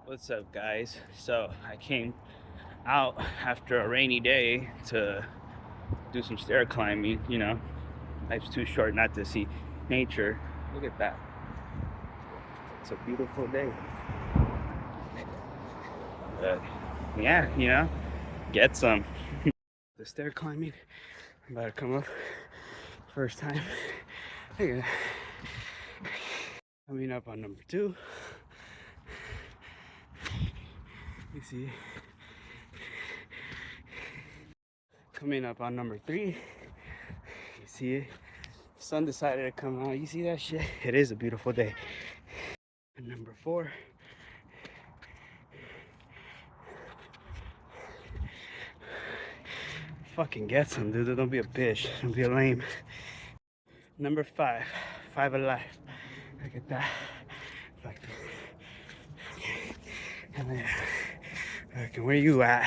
What's up, guys? So I came out after a rainy day to do some stair climbing. Life's too short not to see nature. Look at that. It's a beautiful day. But yeah, get some. The stair climbing. I'm about to come up. First time. Look at that. Coming up on number 2. You see. Coming up on number 3. You see it. Sun decided to come out. You see that shit? It is a beautiful day. And number 4. Fucking get some, dude. Don't be a bitch. Don't be a lame. Number 5. 5 alive. Look at that. Like this. And then, fucking, where you at?